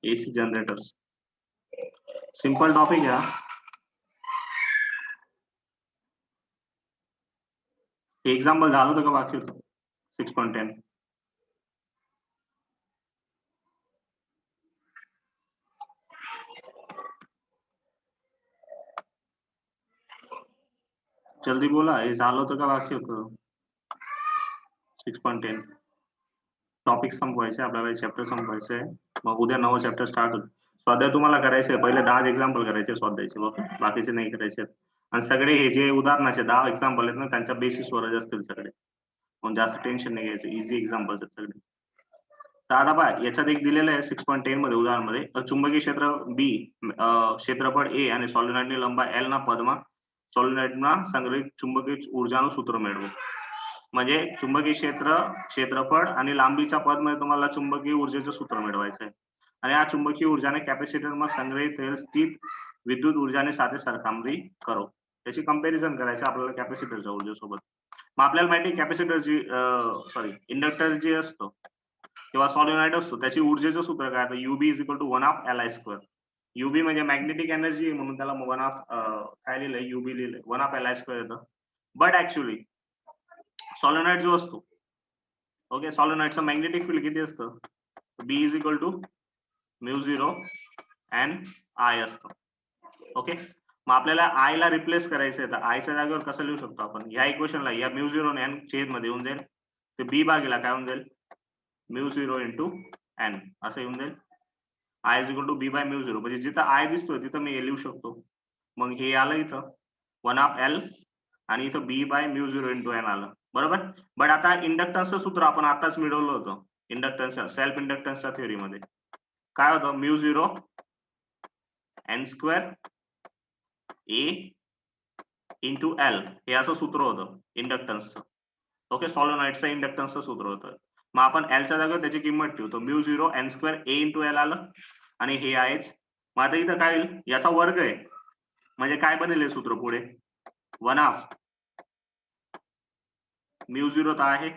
AC generators simple topic आहे हा. Example झालं होतं का बाकी होतं 6.10 जल्दी बोला, हे झालं होतं का बाकी होतं 6.10 टॉपिक संपवायचे आपल्याला, चॅप्टर संपवायचे, मग उद्या नवं चॅप्टर स्टार्ट होतं. स्वाध्याय तुम्हाला करायचे पहिले 10 एक्झाम्पल करायचे स्वाध्यायचे, बघ बाकीचे नाही करायचे. आणि सगळे हे जे उदाहरणाचे 10 एक्झाम्पल आहेत ना, त्यांच्या बेसिसवरच असतील सगळे, पण जास्त टेन्शन नाही घ्यायचं, इझी एक्झाम्पल्स आहेत सगळे. तर आता पहा, याच्यात एक दिलेलं आहे 6.10 मध्ये उदाहरणामध्ये, चुंबकीय क्षेत्र बी, क्षेत्रफळ ए आणि सॉलिनॉइडની લંબાઈ एल ના પદમાં સોલિનોઇડમાં સંગ્રહિત ચુંબકીય ऊर्जाનું सूत्र મેળવો. म्हणजे चुंबकीय क्षेत्रफळ आणि लांबीच्या पदमध्ये तुम्हाला चुंबकीय ऊर्जेचं सूत्र मिळवायचं आहे. आणि આ ચુંબકીય ऊर्जाને કેપેસિટરમાં સંગ્રહિત થયેલ સ્થિત विद्युत ऊर्जाने સાથે सरखामणी કરો. त्याची कंपॅरिझन करायचं आपल्याला कॅपॅसिटरच्या ऊर्जेसोबत. मग आपल्याला माहिती आहे कॅपॅसिटरची इंडक्टर जे असतो किंवा सॉलिनॉइड असतो त्याची ऊर्जेचं सूत्र काय, तर UB is equal to 1/Li². UB म्हणजे मॅग्नेटिक एनर्जी, म्हणून त्याला 1 काय लिहिलंय, UB लिहिलंय, 1/Li² येतं. बट ऍक्च्युअली सॉलिनॉइड जो असतो, ओके, सॉलिनॉइडचं मॅग्नेटिक फील्ड किती असतं, B is equal to μ0 and I असतं. ओके, मग आपल्याला आय ला रिप्लेस करायचं आहे, तर आयच्या जागेवर कसं लिहू शकतो आपण, या इक्वेशनला या μ0 ने n छेद मध्ये येऊन जाईल, तर बी भागीला काय होऊन जाईल, μ0 into n असं येऊन जाईल. I is equal to B by μ0, म्हणजे जिथं आय दिसतोय तिथं मी हे लिहू शकतो. मग हे आलं इथं 1/L आणि इथं बी बाय μ0 into n आलं, बरोबर. बट आता इंडक्टन्सचं सूत्र आपण आताच मिळवलं होतं इंडक्टन्सच्या सेल्फ इंडक्टन्सच्या थेअरीमध्ये. काय होतं, μ0 n² A इंटू एल, हे असं सूत्र होतं इंडक्टन्सचं. ओके, सॉलिनॉइडचं इंडक्टन्सचं सूत्र होतं. मग आपण एलच्या जागेवर त्याची किंमत ठेवतो, μ0 n² A इंटू एल आलं, आणि हे आहेच. मग आता इथं काय होईल, याचा वर्ग आहे, म्हणजे काय बनेल हे सूत्र पुढे, 1/2 μ0 तर आहे,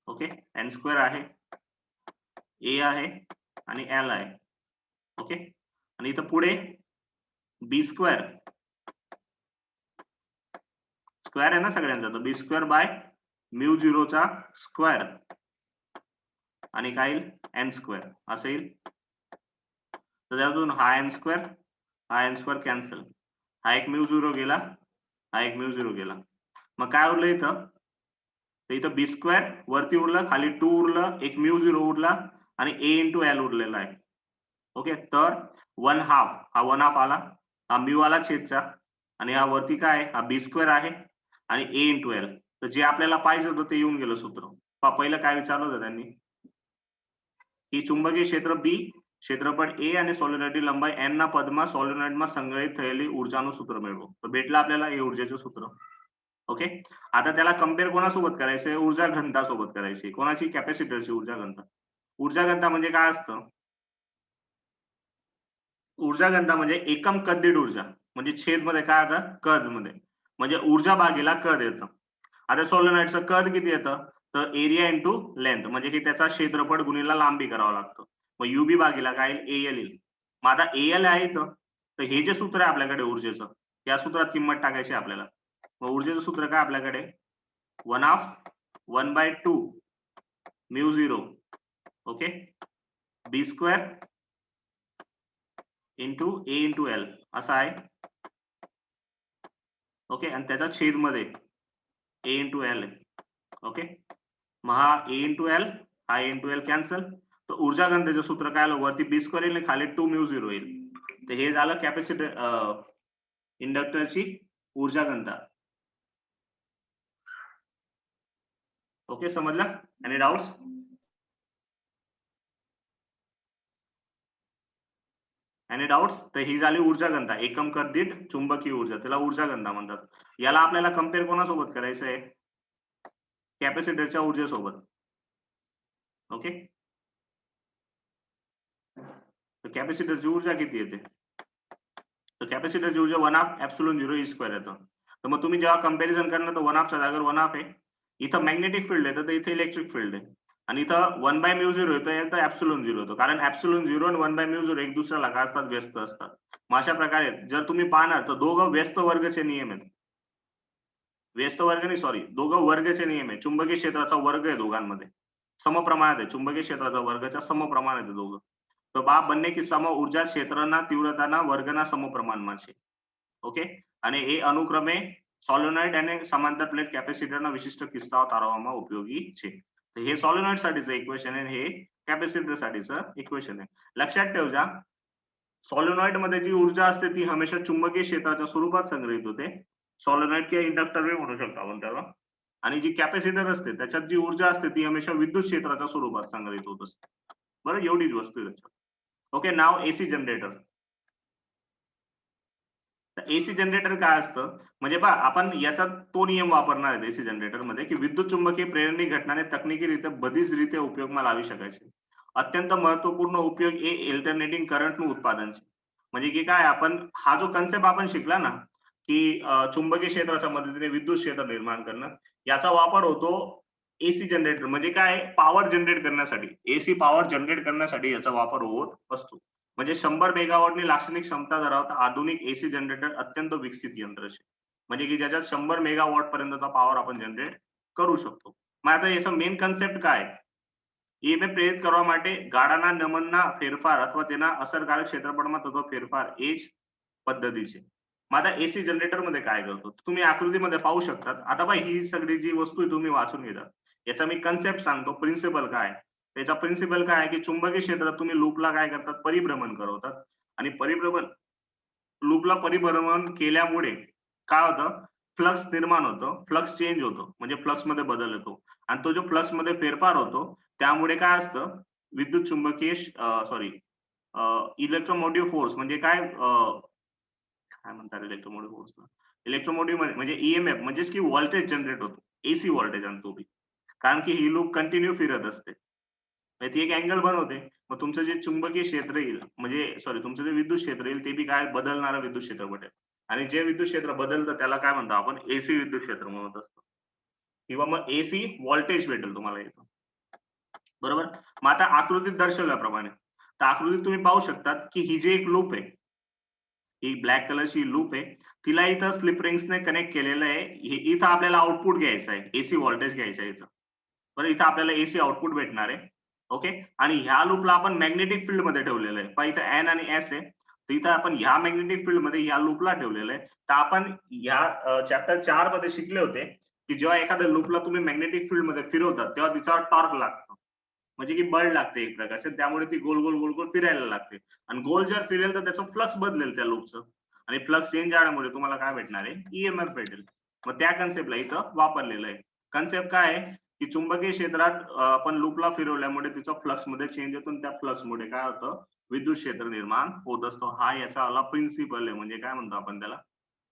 ओके, n² आहे, A आहे आणि एल आहे, ओके. आणि इथं पुढे B² स्क्वेअर आहे ना सगळ्यांचा, तर B² बाय μ0 चा स्क्वेअर आणि काय येईल, n² असं येईल. तर त्यातून हा n² कॅन्सल, हा एक μ0 गेला, हा एक μ0 गेला. मग काय उरलं इथं, तर इथं B² वरती उरलं, खाली 2 उरलं, एक μ0 उरला आणि A इंटू एल उरलेला आहे. ओके, तर 1/2 हा 1/2 आला, हा म्यू आला छेदचा, आणि हा वरती काय, हा B² आहे आणि A इंटू एल. तर जे आपल्याला पाहिजे होतं ते येऊन गेलं सूत्र. पहिलं काय विचारलं होतं त्यांनी, की चुंबकीय क्षेत्र बी, क्षेत्रफळ ए आणि સોલિનોઇડની લંબાઈ n ના પદમાં સોલિનોઇડમાં સંગ્રહિત થયેલી ઊર્જાનું सूत्र મેળવો. तर भेटलं आपल्याला हे ऊर्जेचं सूत्र. ओके, आता त्याला कम्पेअर कोणासोबत करायचंय, ऊर्जा घनता सोबत करायची. कोणाची, कॅपॅसिटरची ऊर्जा घनता. ऊर्जा घनता म्हणजे काय असतं, ऊर्जा घनता म्हणजे एकम कद दीड ऊर्जा, म्हणजे छेद मध्ये काय आता, कद मध्ये, म्हणजे ऊर्जा भागीला कद येतं. आता सोलिनॉइडचं कद किती येतं, तर एरिया इंटू लेंथ, म्हणजे की त्याचा क्षेत्रफळ गुणिला लांबी करावं लागतं. मग UB भागीला काय येईल, AL येईल. मग आता AL आहे इथं, तर हे जे सूत्र आहे आपल्याकडे ऊर्जेचं, त्या सूत्रात किंमत टाकायची आपल्याला. मग ऊर्जेचं सूत्र काय आपल्याकडे, 1/2 μ0, okay, B² into A into L असं आहे, ओके, आणि त्याचा छेद मध्ये A इंटू एल आहे, ओके. मग हा A इंटू एल, हा A इंटू एल कॅन्सल, तर ऊर्जा घनतेचं सूत्र काय आलं, वरती B² येईल, खाली 2 μ0 येईल. तर हे झालं कॅपॅसिटर इंडक्टरची ऊर्जा घनता. ओके, समजलं, एनी डाउट्स. Any doubts. तर ही झाली ऊर्जा घनता, एकम कद दीठ चुंबकीय ऊर्जा, त्याला ऊर्जा घनता म्हणतात. याला आपल्याला कम्पेअर कोणासोबत करायचं आहे, कॅपॅसिटरच्या ऊर्जेसोबत. ओके, तर कॅपॅसिटरची ऊर्जा किती येते, तर कॅपॅसिटरची ऊर्जा 1/ε0 E² येतं. तर मग तुम्ही जेव्हा कंपॅरिझन करणार, तर 1/2 च्या जागेवर 1/2 आहे, इथं मॅग्नेटिक फील्ड आहे, तर इथे इलेक्ट्रिक फील्ड आहे. आणि इथं 1/μ0 येतं तर ऍप्सिलॉन 0 होतं, कारण ऍप्सिलॉन 0 आणि 1/μ0 एक दुसऱ्याला काय असतात, व्यस्त असतात. मग अशा प्रकारे जर तुम्ही पाहणार तर दोघं व्यस्त वर्गचे नियम आहेत. व्यस्त वर्ग नाही, सॉरी, दोघं वर्गचे नियम आहे. चुंबकीय क्षेत्राचा वर्ग आहे दोघांमध्ये, समप्रमाणात आहे. चुंबकीय क्षेत्राचा वर्गच्या समप्रमाणात आहे दोघं. तो बा બંને કિસ્સામાં ઊર્જા ક્ષેત્રના તીવ્રતાના વર્ગના સમપ્રમાણમાં છે. ઓકે, અને એ અનુક્રમે સોલેનોઇડ અને સમાંતર પ્લેટ કેપેસિટરના વિશિષ્ટ કિસ્સાઓ તારવવામાં ઉપયોગી છે. तर हे सॉलिनॉइड साठीचं इक्वेशन आहे, हे कॅपॅसिटर साठीचं इक्वेशन आहे. लक्षात ठेवजा, सॉलिनॉइड मध्ये जी ऊर्जा असते ती हमेशा चुंबकीय क्षेत्राच्या स्वरूपात संग्रहित होते. सॉलिनॉइड किंवा इंडक्टर बी म्हणू शकतो आपण त्याला. आणि जी कॅपॅसिटर असते त्याच्यात जी ऊर्जा असते ती हमेशा विद्युत क्षेत्राच्या स्वरूपात संग्रहित होत असते. बरं, एवढीच वस्तू आहे त्याच्यात. ओके, नाव एसी जनरेटर. एसी जनरेटर काय असतं, म्हणजे पहा आपण याचा तो नियम वापरणार आहे एसी जनरेटर मध्ये, की विद्युत चुंबकीय प्रेरणी घटनाने तकनिकीरित्या बधीच उपयोगમાં લાવી શકાય છે. अत्यंत महत्वपूर्ण उपयोग हे अल्टरनेटिंग करंटનું उत्पादन છે. म्हणजे की काय, आपण हा जो कन्सेप्ट आपण शिकला ना, की चुंबकीय क्षेत्राच्या मदतीने विद्युत क्षेत्र निर्माण करणं, याचा वापर होतो एसी जनरेटर, म्हणजे काय, पॉवर जनरेट करण्यासाठी, एसी पॉवर जनरेट करण्यासाठी याचा वापर होत असतो. म्हणजे 100 मेगावॉटनी लाक्षणिक क्षमता धरावता आधुनिक एसी जनरेटर अत्यंत विकसित यंत्र છે. म्हणजे की ज्याच्यात 100 मेगावॉट पर्यंतचा पॉवर आपण जनरेट करू शकतो. मग आता याचा मेन कन्सेप्ट काय, ईएमएफ પ્રેરિત કરવા માટે ગાળાના નમનના ફેરફાર અથવા તેના અસરકારક ક્ષેત્રફળમાં થતો ફેરફાર એ જ पद्धती છે. मग आता एसी जनरेटर मध्ये काय करतो तुम्ही आकृतीमध्ये पाहू शकतात. आता बाई ही सगळी जी वस्तू आहे तुम्ही वाचून घेता, याचा मी कन्सेप्ट सांगतो, प्रिन्सिपल काय. त्याचा प्रिन्सिपल काय आहे, की चुंबकीय क्षेत्रात तुम्ही लूपला काय करतात, परिभ्रमण करवतात. आणि लूपला परिभ्रमण केल्यामुळे काय होतं, फ्लक्स निर्माण होतो, फ्लक्स चेंज होतो, म्हणजे फ्लक्स मध्ये बदल येतो. आणि तो जो फ्लक्स मध्ये फेरफार होतो त्यामुळे काय असतं, विद्युत चुंबकीय इलेक्ट्रोमोटिव्ह फोर्स, म्हणजे काय म्हणतात इलेक्ट्रोमोटिव्ह फोर्सला, इलेक्ट्रोमोटिव्ह म्हणजे ईएमएफ, म्हणजेच की व्होल्टेज जनरेट होतो, एसी व्होल्टेज आणि तो बी, कारण की ही लूप कंटिन्यू फिरत असते. ती एक अँगल बनवते. मग तुमचं जे चुंबकीय क्षेत्र येईल, म्हणजे सॉरी, तुमचं जे विद्युत क्षेत्र येईल ते बी काय, बदलणारं विद्युत क्षेत्र भेटेल. आणि जे विद्युत क्षेत्र बदलतं त्याला काय म्हणतो आपण, एसी विद्युत क्षेत्र म्हणत असतो, किंवा मग एसी व्होल्टेज भेटेल तुम्हाला इथं. बरोबर. मग आता आकृतीत दर्शवल्याप्रमाणे, तर आकृतीत तुम्ही पाहू शकतात की ही जी एक लूप आहे, ही ब्लॅक कलरची लूप आहे, तिला इथं स्लिप रिंग्सने कनेक्ट केलेलं आहे. इथं आपल्याला आउटपुट घ्यायचं आहे, एसी व्होल्टेज घ्यायचं आहे इथं. बरं, इथं आपल्याला एसी आउटपुट भेटणार आहे. ओके, आणि ह्या लूपला आपण मॅग्नेटिक फील्ड मध्ये ठेवलेलं आहे. पहा इथं एन आणि एस आहे, तर इथं आपण ह्या मॅग्नेटिक फील्ड मध्ये ह्या लूपला ठेवलेलं आहे. तर आपण ह्या चॅप्टर 4 मध्ये शिकले होते की जेव्हा एखाद्या लूपला तुम्ही मॅग्नेटिक फील्ड मध्ये फिरवतात तेव्हा तिच्यावर टॉर्क लागतो, म्हणजे की बळ लागते एक प्रकारचे, त्यामुळे ती गोल गोल गोल गोल फिरायला लागते. आणि गोल जर फिरेल तर त्याचं फ्लक्स बदलेल त्या लूपचं, आणि फ्लक्स चेंज झाल्यामुळे तुम्हाला काय भेटणार आहे, ईएमएफ भेटेल. मग त्या कन्सेप्टला इथं वापरलेलं आहे. कन्सेप्ट काय आहे, की चुंबकीय क्षेत्रात आपण लूपला फिरवल्यामुळे तिचा फ्लक्स मध्ये चेंज होतो, आणि त्या फ्लक्स मुळे काय होतं, विद्युत क्षेत्र निर्माण होत असतो. हा याचा आला प्रिन्सिपल आहे, म्हणजे काय म्हणतो आपण त्याला,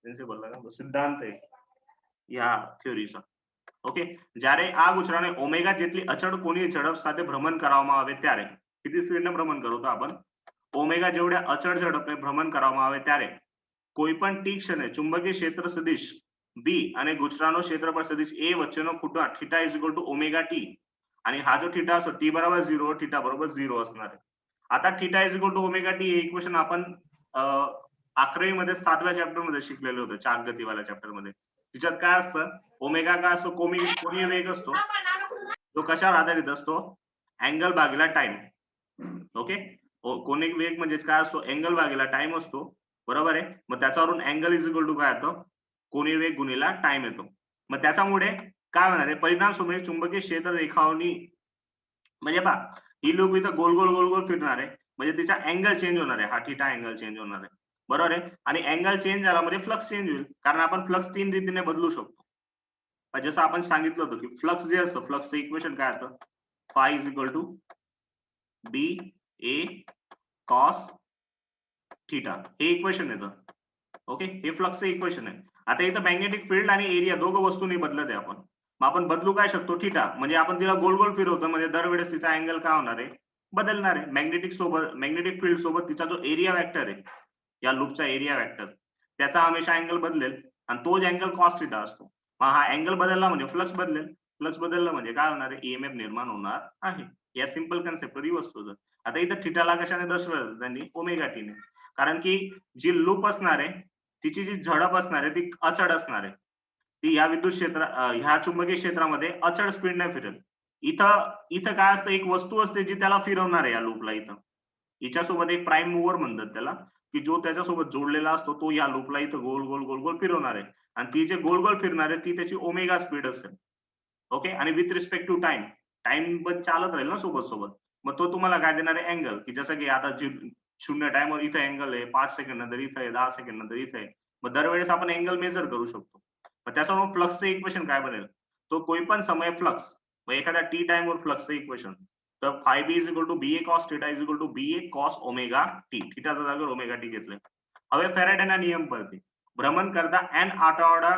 प्रिन्सिपल सिद्धांत आहे या થિયરીचा. ઓકે, જ્યારે આ ગૂંચળાને ઓમેગા જેટલી અચળ કોણીય ઝડપ સાથે ભ્રમણ કરવામાં આવે ત્યારે, किती સ્પીડને ભ્રમણ કરો તો आपण, ઓમેગા જેવढ्या અચળ ઝડપને ભ્રમણ કરવામાં આવે ત્યારે કોઈપણ ટી ક્ષણે ચુંબકીય ક્ષેત્ર સદિશ બી અને ગૂંચળાનો ક્ષેત્રફળ સદિશ એ વચ્ચેનો ખૂણો theta is equal to omega T, आणि हा जो थीटा असतो टी बरोबर 0, थीटा बरोबर 0 असणार आहे. आता theta is equal to omega T हे इक्वेशन आपण 11वी मध्ये 7व्या चॅप्टर मध्ये शिकलेले होते, चाक गतीवाल्या चॅप्टर मध्ये. तिच्यात काय असतं, ओमेगा काय असतो, कोनीय वेग असतो, तो कशावर आधारित असतो, अँगल भागीला टाइम. ओके, कोनीय वेग म्हणजेच काय असतो, अँगल भागीला टाइम असतो, बरोबर आहे. मग त्याच्यावरून अँगल इज इक्वल टू काय येतो, कोनीय वेग गुणिला टाइम येतो. मग त्याच्यामुळे काय होणार आहे, परिणाम स्वरूप चुंबकीय क्षेत्र रेखावनी, म्हणजे पहा ही लूप इथं गोल गोल गोल गोल फिरणार आहे, म्हणजे तिचा अँगल चेंज होणार आहे, हा थीटा अँगल चेंज होणार आहे, बरोबर आहे. आणि अँगल चेंज झाला म्हणजे फ्लक्स चेंज होईल, कारण आपण फ्लक्स 3 रीतीने बदलू शकतो. जसं आपण सांगितलं होतं की फ्लक्स जे असतं, फ्लक्सचं इक्वेशन काय असतं, phi is equal to B A cos theta, हे इक्वेशन येतं. ओके, हे फ्लक्सचं इक्वेशन आहे. आता इथं मॅग्नेटिक फील्ड आणि एरिया दोघं वस्तूंनी बदलत आहे आपण. मग आपण बदलू काय शकतो, थीटा, म्हणजे आपण तिला गोल गोल फिरवतो, म्हणजे दरवेळेस तिचा अँगल काय होणार आहे, बदलणार आहे. मॅग्नेटिक फील्ड सोबत तिचा जो एरिया वेक्टर आहे, या लूपचा एरिया वेक्टर, त्याचा हमेशा अँगल बदलेल, आणि तोच अँगल कॉस थीटा असतो. मग हा अँगल बदलला म्हणजे फ्लक्स बदलेल, फ्लक्स बदललं म्हणजे काय होणार आहे, ईएमएफ निर्माण होणार आहे. या सिंपल कन्सेप्टवर ही वस्तू होतं. आता इथं थिटाला कशाने दर्शवलं त्यांनी, ओमेगा टीने. कारण की जी लूप असणार आहे तिची जी झडप असणार आहे ती अचळ असणार आहे. ती या विद्युत क्षेत्र ह्या चुंबकीय क्षेत्रामध्ये अचळ स्पीडने फिरेल. इथं इथं काय असतं, एक वस्तू असते जी त्याला फिरवणार आहे या लूपला. इथं हिच्यासोबत एक प्राईम मूव्हर म्हणतात त्याला, की जो त्याच्यासोबत जोडलेला असतो तो या लूपला इथं गोल गोल गोल गोल फिरवणार आहे. आणि ती जे गोल गोल फिरणार आहे ती त्याची ओमेगा स्पीड असेल. ओके. आणि with respect to time, time पण चालत राहील ना सोबत सोबत. मग तो तुम्हाला काय देणार आहे, अँगल. की जसं की आता 0 टाइमवर इथं अँगल आहे, 5 सेकंड नंतर इथं आहे, 10 सेकंड नंतर इथं आहे. मग दरवेळेस आपण अँगल मेजर करू शकतो. मग त्याच्यामुळे फ्लक्सचं इक्वेशन काय बनेल, तो कोई पण समय फ्लक्स, मग एखाद्या टी टाइमवर फ्लक्सचं इक्वेशन, तर phi b is equal to BA cos theta is equal to BA cos omega t. थीटाच्या जागेवर ओमेगा टी घेतलंय. હવે ફેરાડેના નિયમ પરથી ભ્રમણ કરતા n આંટાવાળા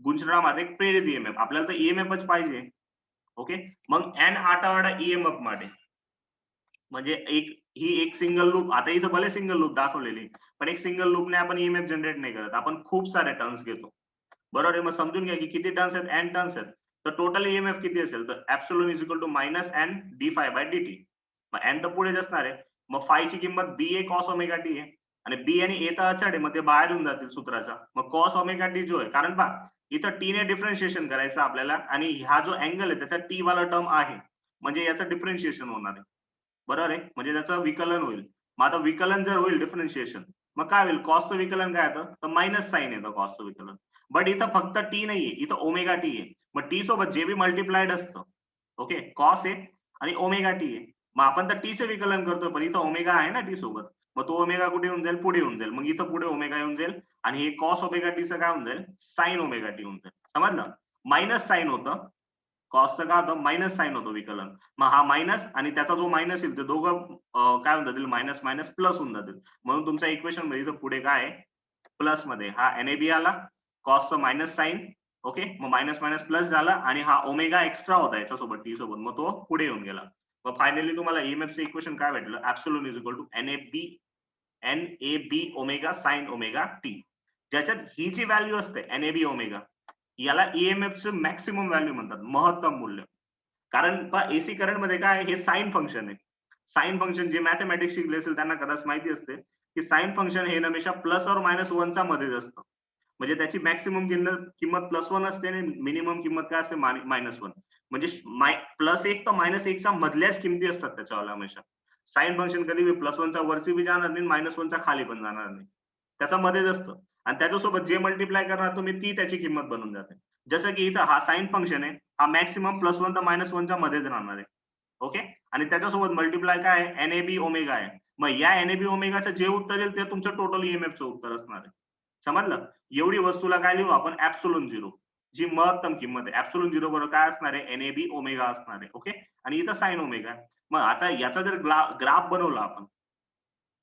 ગુંચળામાં એક પ્રેરિત ईएमएफ, आपल्याला तर ईएमएफ च पाहिजे. ओके. मग n आंटावाळा ईएमएफ માટે म्हणजे एक सिंगल लूप, आता इथं भले सिंगल लूप दाखवलेली, पण एक सिंगल लूपने आपण ईएमएफ जनरेट नाही करत, आपण खूप सारे टर्न्स घेतो. बरोबर आहे. मग समजून घ्या की किती टर्न्स आहेत, n टर्न्स आहेत. तर टोटल ईएमएफ किती असेल, तर epsilon is equal to minus n d phi by dt. मग n तर पुढेच असणार आहे. मग फाय ची किंमत BA cos ओमेगा टी आहे आणि B आणि A तर अचळ आहे, मग ते बाहेर येऊन जातील सूत्राचा. मग cos ओमेगा टी जो आहे, कारण पहा इथं टी ने डिफरन्शिएशन करायचं आपल्याला आणि हा जो अँगल आहे त्याचा टी वाला टर्म आहे, म्हणजे याचं डिफरन्शिएशन होणार आहे. बरोबर आहे. म्हणजे त्याचं विकलन होईल. मग आता विकलन जर होईल डिफरन्शिएशन, मग काय होईल, कॉसचं विकलन काय येतं, तर मायनस साइन येतं कॉसचं विकलन. बट इथं फक्त टी नाहीये, इथं ओमेगा टी आहे. मग टी सोबत जे बी मल्टिप्लाइड असतं, ओके, कॉस आहे आणि ओमेगा टी आहे. मग आपण तर टीचं विकलन करतोय, पण इथं ओमेगा आहे ना टी सोबत. मग तो ओमेगा कुठे येऊन जाईल, पुढे येऊन जाईल. मग इथं पुढे ओमेगा येऊन जाईल आणि हे कॉस ओमेगा टीचं काय होऊन जाईल, साइन ओमेगा टी होऊन जाईल. समजलं. मायनस साइन होतं, कॉसचं काय होतं, मायनस साइन होतं विकलन. मग हा मायनस आणि त्याचा जो मायनस येईल ते दोघं काय होऊन जातील, मायनस मायनस प्लस होऊन जातील. म्हणून तुमच्या इक्वेशन मध्ये इथं पुढे काय आहे, प्लस मध्ये हा NAB आला, कॉसचं मायनस साइन. ओके. मग मायनस मायनस प्लस झाला आणि हा ओमेगा एक्स्ट्रा होता याच्यासोबत टी सोबत, मग तो पुढे येऊन गेला. मग फायनली तुम्हाला ईएमएफचं इक्वेशन काय भेटलं, epsilon is equal to NAB omega sine omega t. ज्याच्यात ही जी व्हॅल्यू असते NAB ओमेगा, याला ईएमएफचं मॅक्सिमम व्हॅल्यू म्हणतात, महत्तम मूल्य. कारण एसी करंट मध्ये काय, हे साइन फंक्शन आहे. साइन फंक्शन जे मॅथमॅटिक्स शिकले असेल त्यांना कदाच माहिती असते की साइन फंक्शन हे हमेशा प्लस और मायनस 1च्या मध्येच असतं. म्हणजे त्याची मॅक्सिमम किंमत +1 असते आणि मिनिमम किंमत काय असते, -1. म्हणजे +1 तर -1च्या मधल्याच किमती असतात त्याच्यावाला हमेशा. साइन फंक्शन कधी +1च्या वरती बी जाणार नाही, -1च्या खाली पण जाणार नाही, त्याच्या मध्येच असतं. आणि त्याच्यासोबत जे मल्टिप्लाय करणार तुम्ही ती त्याची किंमत बनून जाते. जसं की इथं हा साइन फंक्शन आहे, हा मॅक्सिमम +1 तर -1च्या मध्येच राहणार आहे. ओके. आणि त्याच्यासोबत मल्टिप्लाय काय आहे, NAB ओमेगा आहे. मग या NAB ओमेगाचं जे उत्तर येईल ते तुमचं टोटल ईएमएफचं उत्तर असणार आहे. समजलं. एवढी वस्तूला काय लिहू आपण, एप्सिलॉन 0, जी महत्तम किंमत आहे. एप्सिलॉन 0 बरोबर काय असणार आहे, NAB ओमेगा असणार आहे. ओके. आणि इथं साइन ओमेगा आहे. मग आता याचा जर ग्राफ बनवला आपण,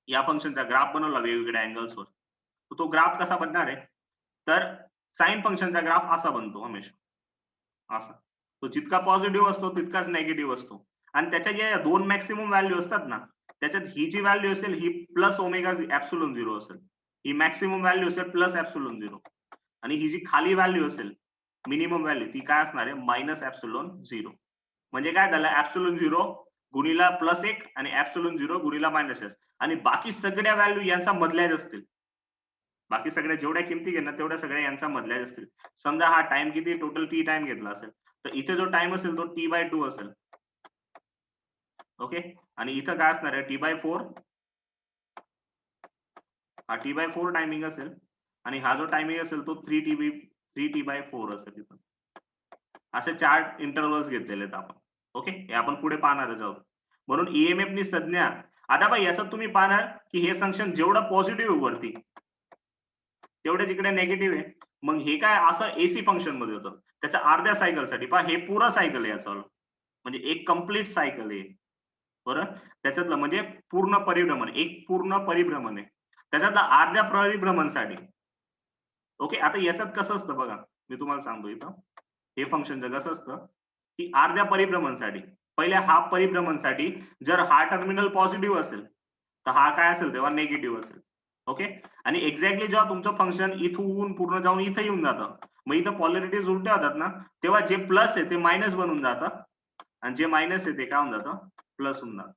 या फंक्शनचा ग्राफ बनवला वेगवेगळ्या अँगल्सवर, तर तो ग्राफ कसा बनणार आहे, तर साइन फंक्शनचा ग्राफ असा बनतो हमेशा, असा. तो जितका पॉझिटिव्ह असतो तितकाच निगेटिव्ह असतो. आणि त्याच्या ज्या दोन मॅक्सिमम व्हॅल्यू असतात ना, त्याच्यात ही जी व्हॅल्यू असेल ही प्लस ओमेगा एप्सिलॉन 0 असेल. ही मॅक्सिमम व्हॅल्यू असेल प्लस एप्सिलॉन 0 आणि ही जी खाली व्हॅल्यू असेल मिनिमम व्हॅल्यू, ती काय असणार आहे, मायनस एप्सिलॉन 0. म्हणजे काय झालं, एप्सिलॉन 0 गुणिला +1 आणि एप्सिलॉन 0 गुणिला -1 आणि बाकी सगळ्या व्हॅल्यू यांचा मधल्याच असतील. बाकी सगळ्या जेवढ्या किमती घेणार तेवढ्या सगळ्या यांचा मधल्याच असतील. समजा हा टाइम किती, टोटल टी टाइम घेतला असेल, तर इथे जो टाइम असेल तो T/2 असेल. ओके. आणि इथं काय असणार आहे, T/4, हा T/4 टायमिंग असेल आणि हा जो टायमिंग असेल तो 3T/4 असेल. इथं असे 4 इंटरव्हल्स घेतलेले आहेत आपण. ओके. हे आपण पुढे पाहणारच आहोत. म्हणून ईएमएफ नी संज्ञा, आता बघा याच्यात तुम्ही पाहणार की हे फंक्शन जेवढं पॉझिटिव्ह वरती तेवढेच इकडे निगेटिव्ह आहे. मग हे काय असं एसी फंक्शन मध्ये होतं, त्याच्या अर्ध्या सायकल साठी पहा, हे पुरा सायकल आहे याचं, म्हणजे एक कम्प्लीट सायकल आहे. बरं. त्याच्यातलं म्हणजे पूर्ण परिभ्रमण, एक पूर्ण परिभ्रमण आहे. त्याच्यातलं अर्ध्या परिभ्रमणसाठी. ओके. आता याच्यात कसं असतं बघा, मी तुम्हाला सांगतो इथं, हे फंक्शनचं कसं असतं की अर्ध्या परिभ्रमणसाठी, पहिल्या हाफ परिभ्रमणसाठी जर हा टर्मिनल पॉझिटिव्ह असेल तर हा काय असेल तेव्हा निगेटिव्ह असेल. ओके. आणि एक्झॅक्टली जेव्हा तुमचं फंक्शन इथून पूर्ण जाऊन इथं येऊन जातं, मग इथं पॉलॅरिटीज उलट्या होतात ना, तेव्हा जे प्लस आहे ते मायनस बनून जातं आणि जे मायनस आहे ते काय होऊन जातं, प्लस होऊन जातं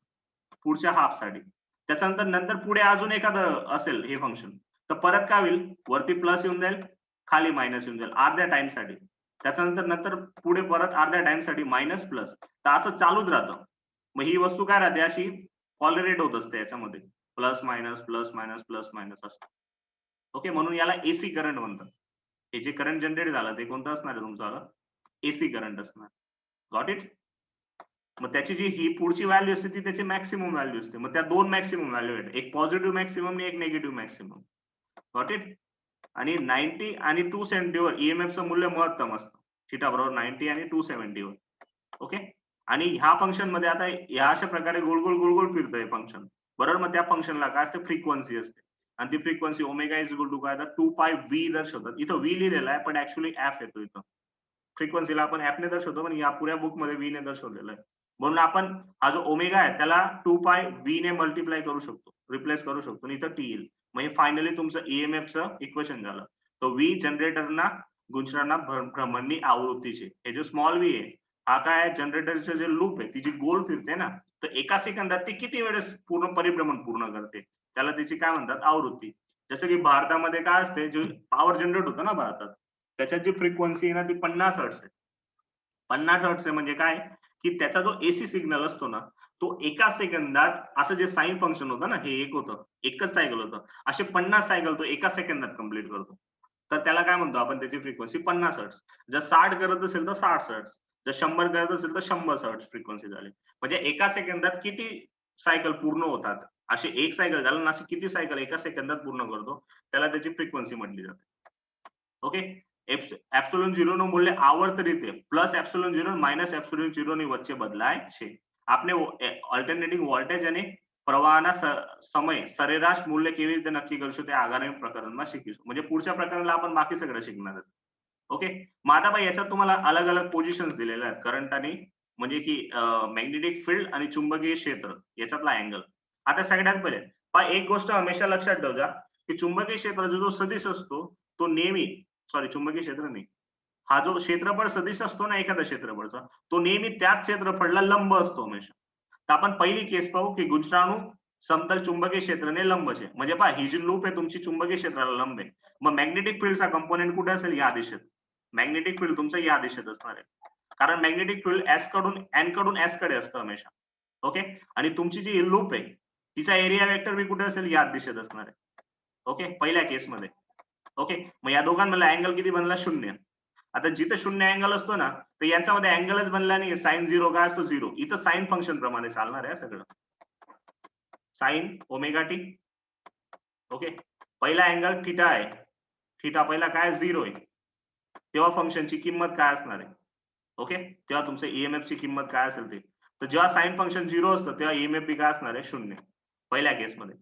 पुढच्या हाफ साठी. नंतर पुढे अजून एखादं असेल हे फंक्शन, तर परत काय होईल, वरती प्लस येऊन जाईल, खाली मायनस येऊन जाईल अर्ध्या टाइम साठी. नंतर पुढे परत अर्ध्या टाइम साठी मायनस प्लस, तर असं चालूच राहतं. मग ही वस्तू काय राहते, अशी पॉलरेट होत असते याच्यामध्ये, plus minus plus minus plus minus असतं. ओके, म्हणून याला एसी करंट म्हणतात. हे जे करंट जनरेट झालं ते कोणतं असणार आहे तुमचं, एसी करंट असणार. Got it. मग त्याची जी ही पुढची व्हॅल्यू असते ती त्याची मॅक्सिमम व्हॅल्यू असते. मग त्या दोन मॅक्सिमम व्हॅल्यू आहेत, एक पॉझिटिव्ह मॅक्सिमम आणि एक निगेटिव्ह मॅक्सिमम. Got it. आणि 90 आणि 270 वर ईएमएफचं मूल्य महत्तम असतं. थिटा बरोबर 90 आणि 270 वर. ओके. आणि ह्या फंक्शन मध्ये आता या अशा प्रकारे गोल गोल गोल गोल फिरतं हे फंक्शन. बरोबर, मग त्या फंक्शनला काय असते, फ्रिक्वेन्सी असते. आणि ती frequency omega is equal to काय, 2 पाय व्ही दर्शवतात. इथं व्ही लिहिलेला आहे पण ऍक्च्युअली एफ येतो इथं. फ्रिक्वेन्सीला आपण एफ ने दर्शवतो पण या पुऱ्या बुक मध्ये व्ही ने दर्शवलेलं आहे. म्हणून आपण हा जो ओमेगा आहे त्याला 2 पाय व्ही ने मल्टिप्लाय करू शकतो, रिप्लेस करू शकतो आणि इथं टी येईल. म्हणजे फायनली तुमचं ईएमएफचं इक्वेशन झालं. तो व्ही जनरेटरना गुंजणाऱ्या भ्रमणनी आवृत्तीचे. हे जो स्मॉल व्ही आहे हा काय, जनरेटरचं जे लूप आहे ती जी गोल फिरते ना, तर एका सेकंदात ती किती वेळेस पूर्ण परिभ्रमण पूर्ण करते, त्याला त्याची काय म्हणतात, आवृत्ती. जसं की भारतामध्ये काय असते, जे पॉवर जनरेट होतं ना भारतात, त्याच्यात जी फ्रिक्वेन्सी आहे ना ती 50 हर्ट्झ आहे. 50 हर्ट्झ आहे म्हणजे काय, की त्याचा जो एसी सिग्नल असतो ना, तो एका सेकंदात, असं जे साइन फंक्शन होतं ना, हे एक होतं, एकच सायकल होतं, असे 50 सायकल तो एका सेकंदात कंप्लीट करतो. तर त्याला काय म्हणतो आपण, त्याची फ्रिक्वेन्सी 50 हर्ट्झ. जर 60 करत असेल तर 60 हर्ट्झ, जर 100 करत असेल तर 100 हर्ट्झ फ्रिक्वेन्सी झाली. म्हणजे एका सेकंदात किती सायकल पूर्ण होतात, असे एक सायकल झालं ना, असे किती सायकल एका सेकंदात पूर्ण करतो, त्याला त्याची फ्रिक्वेन्सी म्हटली जाते. ઓકે, એપ્સિલોન 0 નું મૂલ્ય આવર્ત રીતે પ્લસ એપ્સિલોન 0 માઇનસ એપ્સિલોન 0 ની વચ્ચે બદલાય છે. આપણે ઓલ્ટરનેટિંગ વોલ્ટેજ અને પ્રવાહના સમય સરેરાશ મૂલ્ય કેવી રીતે નક્કી કરશું તે આગામી प्रकरणમાં शिकીશું. म्हणजे पुढच्या प्रकरणाला आपण बाकी सगळं शिकणार आहोत. ओके, मग आता बाई याच्यात तुम्हाला अलग अलग पोझिशन्स दिलेल्या आहेत, करंट आणि म्हणजे की मॅग्नेटिक फील्ड आणि चुंबकीय क्षेत्र याच्यातला अँगल. आता सगळ्यात पहिले एक गोष्ट हमेशा लक्षात ठेव जा, की चुंबकीय क्षेत्राचा जो सदिश असतो तो नेहमी, सॉरी चुंबकीय क्षेत्र नाही, हा जो क्षेत्रफळ सदिश असतो ना एखाद्या क्षेत्रफळाचा, तो नेहमी त्याच क्षेत्रफळाला लंब असतो हमेशा. तर आपण पहिली केस पाहू की गुंजणाणू समतल चुंबकीय क्षेत्राने लंब आहे. म्हणजे पहा, ही जी लूप आहे तुमची चुंबकीय क्षेत्राला लंब आहे. मग मॅग्नेटिक फील्डचा कंपोनेंट कुठे असेल, या दिशेत. मॅग्नेटिक फील्ड तुमचं या दिशेत असणार आहे, कारण मॅग्नेटिक फील्ड एन कडून एस कडे असतं हमेशा. ओके, आणि तुमची जी लूप आहे तिचा एरिया वेक्टर बी कुठे असेल, या दिशेत असणार आहे. ओके, पहिल्या केसमध्ये. ओके, मग या दोघांमधला अँगल किती बनला, 0. आता जिथे 0 अँगल असतो ना, तर यांच्यामध्ये अँगलच बनला नाही, साइन 0 काय असतो, 0. इथं साइन फंक्शन प्रमाणे चालणार आहे सगळं, साइन ओमेगा टी. ओके, पहिला अँगल थिटा आहे, थिटा पहिला काय 0 आहे, तेव्हा फंक्शनची किंमत काय असणार आहे. ओके, तेव्हा तुमचं ईएमएफ ची किंमत काय असेल ते. तर जेव्हा साइन फंक्शन 0 असतं तेव्हा ईएमएफ बी काय असणार आहे, 0, पहिल्या केसमध्ये.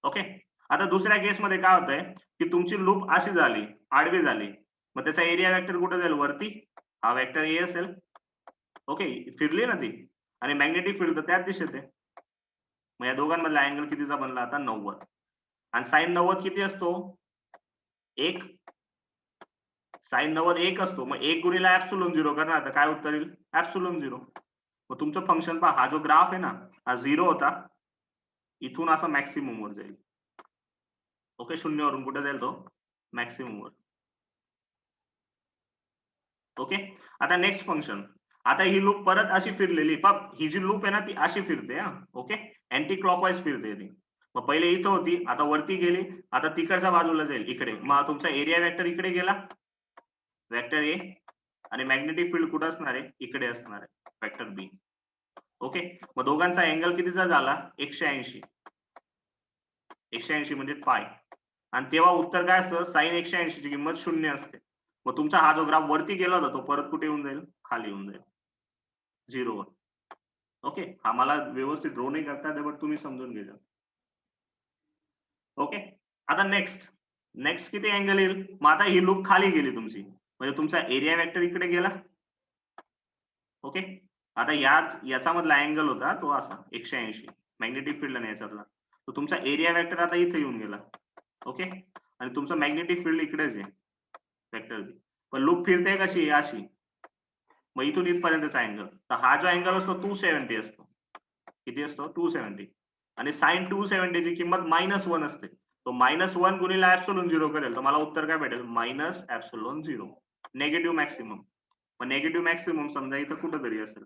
ओके, आता दुसऱ्या केसमध्ये काय होतंय, की तुमची लूप अशी झाली, आडवी झाली, मग त्याचा एरिया वेक्टर कुठे जाईल, वरती. हा वेक्टर ए असेल. ओके, फिरली ना ती, आणि मॅग्नेटिक फील्ड तर त्याच दिशेत आहे. मग या दोघांमधला अँगल कितीचा बनला आता, 90. आणि साइन 90 किती असतो, 1. साइन 90 1 असतो. मग 1 गुणिले एप्सिलॉन 0 करणार तर काय उत्तर येईल, एप्सिलॉन 0. मग तुमचं फंक्शन पहा, हा जो ग्राफ आहे ना, हा 0 होता, इथून असा मॅक्सिमम वर जाईल. ओके, 0 वरून कुठे जाईल तो, मॅक्सिमम वर. ओके, आता नेक्स्ट फंक्शन. आता ही लूप परत अशी फिरलेली, ही जी लूप आहे ना ती अशी फिरते. ओके, अँटी क्लॉकवाईज फिरते ती. मग पहिले इथं होती, आता वरती गेली, आता तिकडच्या बाजूला जाईल इकडे. मग तुमचा एरिया वेक्टर इकडे गेला, वेक्टर ए, आणि मॅग्नेटिक फील्ड कुठं असणार आहे, इकडे असणार आहे, वेक्टर बी. ओके, मग दोघांचा अँगल कितीचा झाला, 180. 180 म्हणजे पाय. आणि तेव्हा उत्तर काय असतं, साइन 180 ची किंमत 0 असते. मग तुमचा हा जो ग्राफ वरती गेला होता तो परत कुठे येऊन जाईल, खाली येऊन जाईल, 0 वर. ओके, हा मला व्यवस्थित ड्रॉ नाही करता येत, बट तुम्ही समजून घ्या. ओके, आता नेक्स्ट किती अँगल येईल, मग आता ही लूप खाली गेली तुमची, म्हणजे तुमचा एरिया वेक्टर इकडे गेला. ओके, आता याचा मधला अँगल होता तो असा 180 मॅग्नेटिक फील्ड आणि याच्यातला, तो तुमचा एरिया वेक्टर आता इथे येऊन गेला. ओके, आणि तुमचं मॅग्नेटिक फील्ड इकडेच आहे, वेक्टर बी. पण लूप फिरते कशी अशी, मग इथून इथपर्यंतचा अँगल, तर हा जो अँगल असतो 270 असतो. किती असतो? 270. आणि साइन 270 ची किंमत -1 असते. तो -1 गुणिले एप्सिलॉन 0 करेल तर मला उत्तर काय भेटेल? Minus epsilon 0. Negative maximum. मग निगेटिव्ह मॅक्सिमम समजा इथं कुठेतरी असेल,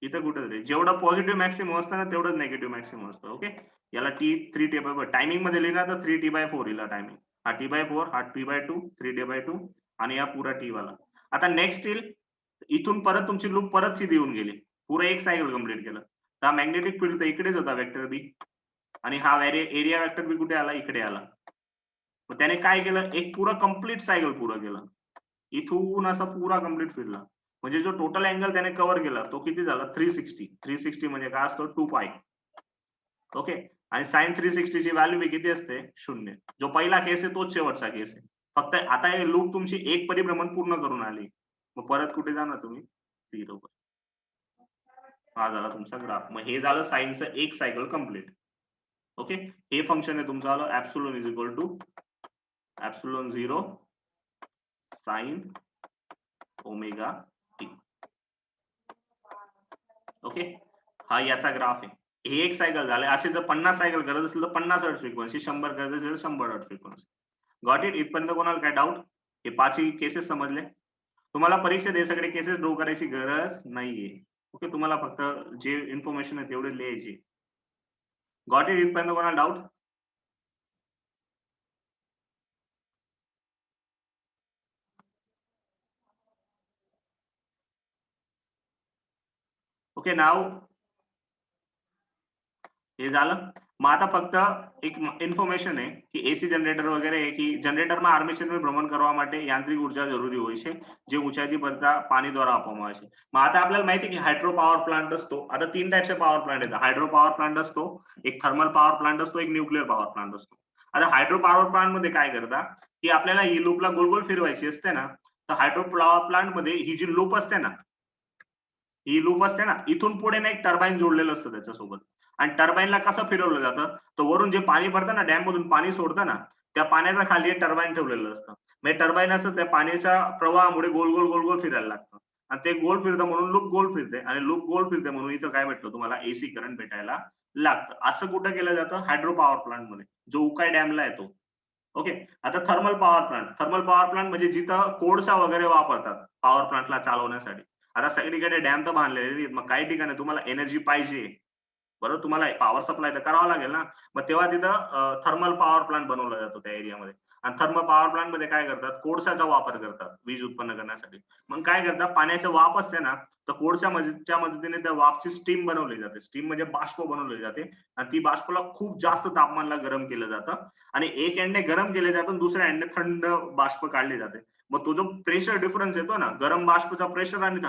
इथं कुठेतरी. जेवढं पॉझिटिव्ह मॅक्सिमम असतं ना तेवढंच निगेटिव्ह मॅक्सिमम असतं. ओके, याला T3T/4 टायमिंग मध्ये लिहिला तर 3T/4 येईल टायमिंग. हा T/4, हा T/2, 3T/2 आणि हा पुरा T वाला. आता नेक्स्ट येईल, इथून परत तुमची लूप परत सीधी येऊन गेली, पुरं एक सायकल कंप्लीट केलं, तर हा मॅग्नेटिक फील्ड तर इकडेच होता वेक्टर बी, आणि हा एरिया वेक्टर बी कुठे आला? इकडे आला. मग त्याने काय केलं? एक पुरा कंप्लीट सायकल पुरं केलं, इथून असा पुरा कंप्लीट फिरला. म्हणजे जो टोटल अँगल त्याने कव्हर केला तो किती झाला? 360 म्हणजे काय असतो? 2π. ओके, आणि साइन 360 ची व्हॅल्यू बी किती असते? 0. जो पहिला केस आहे तोच शेवटचा केस आहे. फक्त आता हे लूप तुमची एक परिभ्रमण पूर्ण करून आली, मग परत कुठे जाणार तुम्ही? 0 वर. हा झाला तुमचा ग्राफ. मग हे झालं साइनचं एक सायकल कंप्लीट. ओके, हे फंक्शन आहे तुमचं आलं epsilon is equal to epsilon 0 sine omega t. Okay, हा याचा ग्राफ आहे. हे एक सायकल झाले. असे जर 50 सायकल करत असेल तर 50 हर्ट्झ फ्रिक्वेन्सी, 100 करत असेल तर 100 हर्ट्झ फ्रिक्वेन्सी. Got it? इथपर्यंत कोणाला काय डाऊट? हे 5ही केसेस समजले? तुम्हाला परीक्षेत हे सगळे केसेस ड्रॉ करायची गरज नाहीये. ओके, तुम्हाला फक्त जे इन्फॉर्मेशन आहे तेवढे लिहायची. Got it? इथपर्यंत कोणाला डाऊट? ओके, नाव हे झालं. मग आता फक्त એક ઇન્ફોર્મેશન है कि एसी जनरेटर वगैरे है कि જનરેટરમાં આર્મેચરમાં ભ્રમણ કરવા માટે યાંત્રિક ઉર્જા જરૂરી હોય છે, જે ઊંચાઈથી ભરતા પાણી દ્વારા આપવામાં આવે છે. मग आता आपल्याला माहिती आहे की हायड्रो पॉवर प्लांट असतो. आता 3 टाइपचे पॉवर प्लांट आहेत. हायड्रो पॉवर प्लांट असतो, एक थर्मल पॉवर प्लांट असतो, एक न्यूक्लिअर पॉवर प्लांट असतो. आता हायड्रो पॉवर प्लांट मध्ये काय करतात की आपल्याला ही लूपला गोल गोल फिरवायची असते ना, तर हायड्रो पॉवर प्लांट मध्ये ही जी लूप असते ना, ही लूप असते ना, इथून पुढे ना एक टर्बाईन जोडलेलं असतं त्याच्यासोबत, आणि टर्बाईनला कसं फिरवलं जातं, तर वरून जे पाणी पडतं ना, डॅम मधून पाणी सोडतं ना, त्या पाण्याच्या खाली एक टर्बाईन ठेवलेलं असतं. म्हणजे टर्बाईन असं त्या पाण्याच्या प्रवाहामुळे गोल गोल गोल गोल फिरायला लागतं, आणि ते गोल फिरतं म्हणून लूप गोल फिरते, आणि लूप गोल फिरते म्हणून इथं काय भेटतं तुम्हाला? एसी करंट भेटायला लागतं. असं कुठं केलं जातं? हायड्रो पॉवर प्लांट मध्ये, जो उकाई डॅमला येतो. ओके, आता thermal power plant. Thermal power plant म्हणजे जिथं कोळसा वगैरे वापरतात पॉवर प्लांटला चालवण्यासाठी. आता सगळीकडे डॅम तर बांधलेले नाहीत, मग काही ठिकाणी तुम्हाला एनर्जी पाहिजे, बरोबर, तुम्हाला पॉवर सप्लाय तर करावा लागेल ना, मग तेव्हा तिथं थर्मल पॉवर प्लांट बनवला जातो त्या एरियामध्ये. आणि थर्मल पॉवर प्लांट मध्ये काय करतात? कोळशाचा वापर करतात वीज उत्पन्न करण्यासाठी. मग काय करतात? पाण्याचा वाफ असते ना, तर कोळशाच्या मदतीने त्या वाफची स्टीम बनवली जाते. स्टीम म्हणजे बाष्प बनवली जाते, आणि ती बाष्पला खूप जास्त तापमानाला गरम केलं जातं, आणि एक एंडने गरम केले जातं आणि दुसऱ्या एंडने थंड बाष्प काढले जाते. मग तो जो प्रेशर डिफरन्स येतो ना, गरम बाष्पचा प्रेशर आणि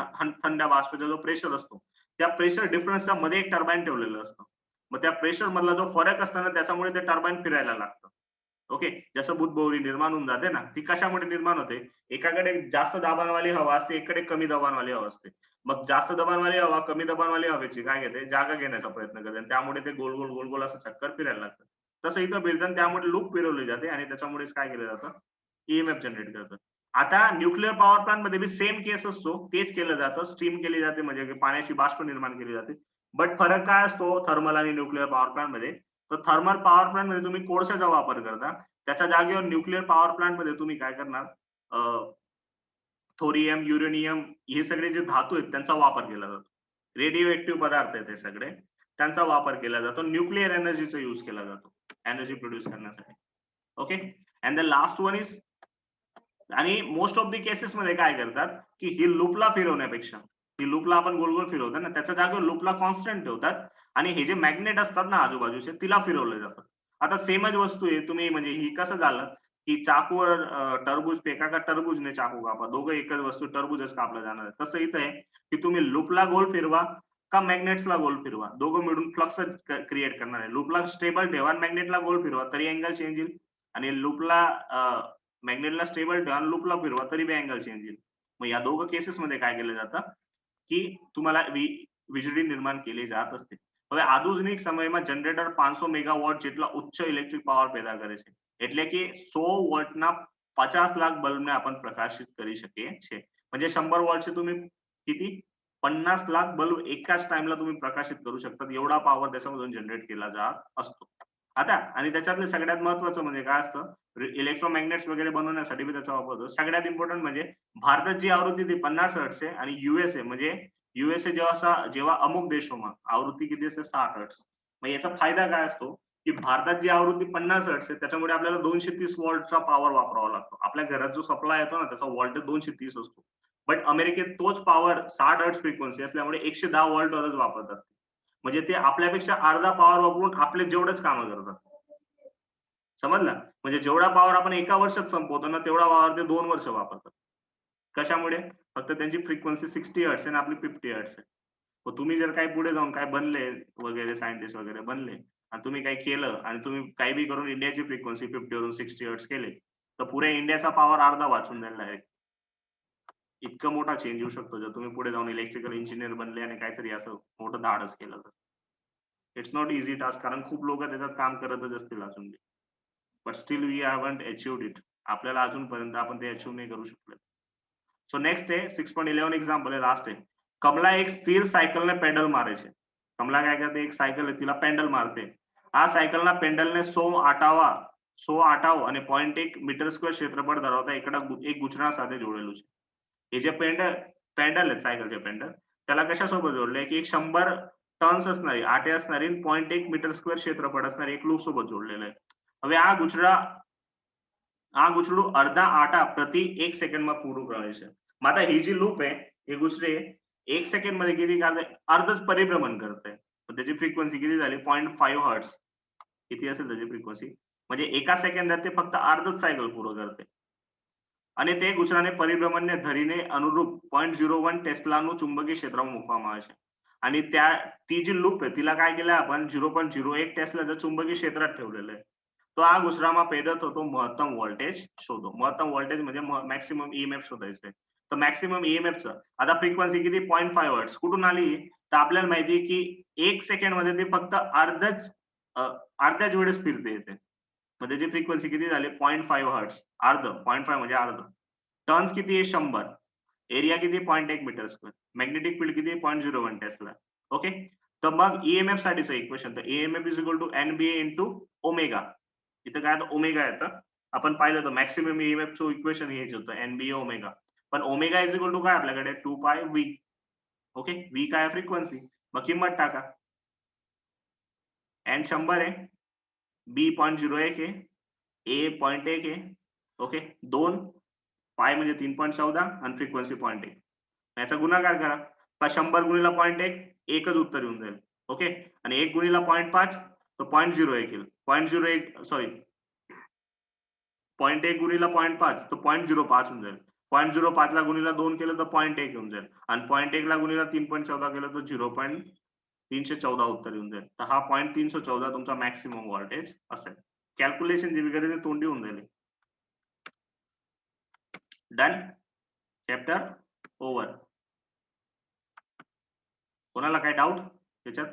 थंड बाष्पाचा जो प्रेशर असतो, त्या प्रेशर डिफरन्सच्या मध्ये एक टर्बाईन ठेवलेलं असतं. मग त्या प्रेशर मधला जो फरक असतो ना, त्याच्यामुळे ते टर्बाईन फिरायला लागतं. ओके, जसं बुधबहुरी निर्माण होऊन जाते ना, ती कशामुळे निर्माण होते? एकाकडे जास्त दाबांवाली हवा असते, एकडे कमी दाबांवाली हवा असते. मग जास्त दबाणवाली हवा कमी दबाणवाली हवेची काय घेते? जागा घेण्याचा प्रयत्न करते, आणि त्यामुळे ते गोल गोल गोल गोल असं चक्कर फिरायला लागतं. तसं इथं फिरतं, त्यामुळे लूप फिरवली जाते, आणि त्याच्यामुळेच काय केलं जातं? ईएमएफ जनरेट करतं. आता न्यूक्लिअर पॉवर प्लांट मध्ये बी सेम केस असतो, तेच केलं जातं. स्टीम केली जाते, म्हणजे पाण्याची बाष्प निर्माण केली जाते. बट फरक काय असतो थर्मल आणि न्यूक्लिअर पॉवर प्लांट मध्ये? तर थर्मल पॉवर प्लांट मध्ये तुम्ही कोळशाचा वापर करता, त्याच्या जागेवर न्यूक्लिअर पॉवर प्लांट मध्ये तुम्ही काय करणार? थोरियम, युरेनियम, हे सगळे जे धातू आहेत त्यांचा वापर केला जातो. रेडिओ ऍक्टिव्ह पदार्थ आहेत हे सगळे, त्यांचा वापर केला जातो. न्यूक्लिअर एनर्जीचा यूज केला जातो एनर्जी प्रोड्यूस करण्यासाठी. Okay, and the last one is, आणि मोस्ट ऑफ द केसेस मध्ये काय करतात की ही लूपला फिरवण्यापेक्षा, ही लूपला आपण गोल गोल फिरवतो ना, त्याच्या जागेवर लूपला कॉन्स्टंट ठेवतात, आणि हे जे मॅग्नेट असतात ना आजूबाजूचे, तिला फिरवलं जातं. आता सेमच वस्तू आहे, तुम्ही म्हणजे ही कसं झालं की चाकूवर टरबूज फेका का टरबूजने चाकू कापा, दोघं एकच वस्तू, टरबूजच कापलं जाणार आहे. तसं इथं आहे की तुम्ही लूपला गोल फिरवा का मॅग्नेट्सला गोल फिरवा, दोघं मिळून फ्लक्स क्रिएट करणार आहे. लूपला स्टेबल ठेवा आणि मॅग्नेटला गोल फिरवा तरी अँगल चेंज येईल, आणि लूपला मॅग्नेटला स्टेबल ठेवा आणि लूपला फिरवा तरी बी अँगल चेंज येईल. मग या दोघं केसेस मध्ये काय केलं जातं की तुम्हाला વીજળી निर्माण केली जात असते. હવે આધુનિક સમયમાં જનરેટર 500 મેગાવોટ જેટલા ઉચ્ચ ઇલેક્ટ્રિક પાવર પેદા કરે છે. એટલે કે 100 વોલ્ટના 50 લાખ બલ્બને आपण प्रकाशित કરી શકીએ છીએ. म्हणजे 100 वॉल्टचे तुम्ही किती 50 लाख बल्ब एकाच टाइमला तुम्ही प्रकाशित करू शकतात एवढा पॉवर त्याच्यामधून जनरेट केला जात असतो. आता आणि त्याच्यातलं सगळ्यात महत्त्वाचं म्हणजे काय असतं इलेक्ट्रोमॅग्नेट्स वगैरे बनवण्यासाठी बी त्याचा वापर होतो. सगळ्यात इम्पॉर्टंट म्हणजे भारतात जी आवृत्ती ती 50 हर्ट्झ आहे आणि यूएसए म्हणजे यूएसए जेव्हा अमुक देशोમાં आवृत्ती किती असते 60 हर्ट्झ. मग याचा फायदा काय असतो की भारतात जी आवृत्ती 50 हर्ट्झ आहे त्याच्यामुळे आपल्याला 230 वॉल्टचा पॉवर वापरावा लागतो. आपल्या घरात जो सप्लाय येतो ना त्याचा व्होल्टेज 230 असतो. बट अमेरिकेत तोच पॉवर 60 हर्ट्झ फ्रिक्वेन्सी असल्यामुळे 110 वॉल्टवरच वापरतात. म्हणजे ते आपल्यापेक्षा अर्धा पॉवर वापरून आपले जेवढंच कामं करतात. समजलं? म्हणजे जेवढा पॉवर आपण एका वर्षात संपवतो ना तेवढा पॉवर ते 2 वर्ष वापरतात. कशामुळे? फक्त त्यांची फ्रिक्वेन्सी 60 हर्ट्झ आहे आणि आपली 50 हर्ट्झ आहे. मग तुम्ही जर काही पुढे जाऊन काय बनले वगैरे सायंटिस्ट वगैरे बनले आणि तुम्ही काही केलं आणि तुम्ही काही बी करून इंडियाची फ्रिक्वेन्सी 50 वरून 60 हर्ट्झ केले, तर पुऱ्या इंडियाचा पॉवर अर्धा वाचून जाईल डायरेक्ट. इतका मोठा चेंज येऊ शकतो जर तुम्ही पुढे जाऊन इलेक्ट्रिकल इंजिनियर बनले आणि काहीतरी असं मोठं धाडस केलं तर. इट्स नॉट ईझी टास्क कारण खूप लोकं त्याच्यात काम करतच असतील अजून. But still we haven't achieved it. आपल्याला अजूनपर्यंत आपण ते अचीव्ह नाही करू शकलो. सो नेक्स्ट आहे 6.11 एक्झाम्पल आहे लास्ट आहे. कमला एक स्थिर सायकलने पेडल मारे છે. कमला काय करते एक सायकल आहे तिला पेडल मारते. આ સાયકલના પેડલને 100 આટાઓ અને 0.1 મીટર સ્ક્વેર ક્ષેત્રફળ ધરાવતા એક ગૂંચળા સાથે જોડેલું છે. हे जे पेंडल आहेत सायकलचे पेंडल त्याला कशासोबत जोडले की एक 100 टन्स असणारी आटे असणारी 0.1 मीटर स्क्वेअर क्षेत्रफळ असणारी एक लूप सोबत जोडलेलं आहे. હવે આ ગૂંચળું અડધા આટા પ્રતિ 1 સેકન્ડમાં પૂરું કરે છે. માતા ही जी लूप आहे हे गुचडे 1 सेकंड मध्ये किती करते अर्धच परिभ्रमण करते. त्याची फ्रिक्वेन्सी किती झाली 0.5 हर्ट्झ. किती असेल त्याची फ्रिक्वेन्सी म्हणजे एका सेकंदात ते फक्त अर्धच सायकल पूर्ण करते. અને તે ગુચરાને પરિભ્રમણને ધરીને અનુરૂપ 0.01 ટેસ્લાનું ચુંબકીય ક્ષેત્રમાં મૂકવામાં આવે છે. आणि ती जी लूप आहे तिला काय केलं आपण 0.01 टेस्लाचं चुंबकीय क्षेत्रात ठेवलेलं आहे. तो हा गुचराમાં पैदा होतो महत्तम व्होल्टेज शोधो. महत्तम व्होल्टेज म्हणजे मॅक्सिमम ईएमएफ शोधायचं आहे. तर मॅक्सिमम ईएमएफचं आता फ्रिक्वेन्सी किती 0.5 हर्ट्झ कुठून आली तर आपल्याला माहिती आहे की 1 सेकंड मध्ये ते फक्त अर्ध्याच वेळेस फिरते येते. मग त्याची फ्रिक्वेन्सी किती झाली 0.5 हर्ट्झ अर्ध 0.5 म्हणजे अर्ध. टर्न्स किती आहे 100. एरिया किती 0.1 मीटर स्क्वेअर. मॅग्नेटिक फील्ड किती 0.01 टेस्ला. ओके. तर मग ईएमएफ साठीचं इक्वेशन तर EMF is equal to NBA into omega. इथं काय होतं ओमेगा येतं. आपण पाहिलं होतं मॅक्सिमम ईएमएफचं इक्वेशन हेच होतं एनबीए ओमेगा. पण ओमेगा इज इक्वल टू काय आपल्याकडे 2 पाय व्ही. ओके. व्ही काय फ्रिक्वेन्सी. मग किंमत टाका. एन 100 आहे. बी 0.01 आहे. ए 0.1 आहे. ओके. 2 पाय म्हणजे 3.14 आणि फ्रिक्वेन्सी 0.1. याचा गुणाकार करा. 100 गुणिला 0.1 एकच उत्तर येऊन जाईल. ओके. आणि 1 गुणिला 0.5 तर 0.01 येईल. 0.01 सॉरी 0.1 गुणिला 0.5 तर 0.05 होऊन जाईल. 0.05 ला गुणिला 2 केलं तर 0.1 येऊन जाईल. आणि 0.1 ला गुणिला 3.14 केलं तर 0.314 उत्तर येऊन जाईल. तर हा 0.314 तुमचा मॅक्सिमम व्होल्टेज असेल. कॅल्क्युलेशन जी वगैरे ते तोंडी होऊन जाईल. डन. Chapter over. कोणाला काय डाऊट त्याच्यात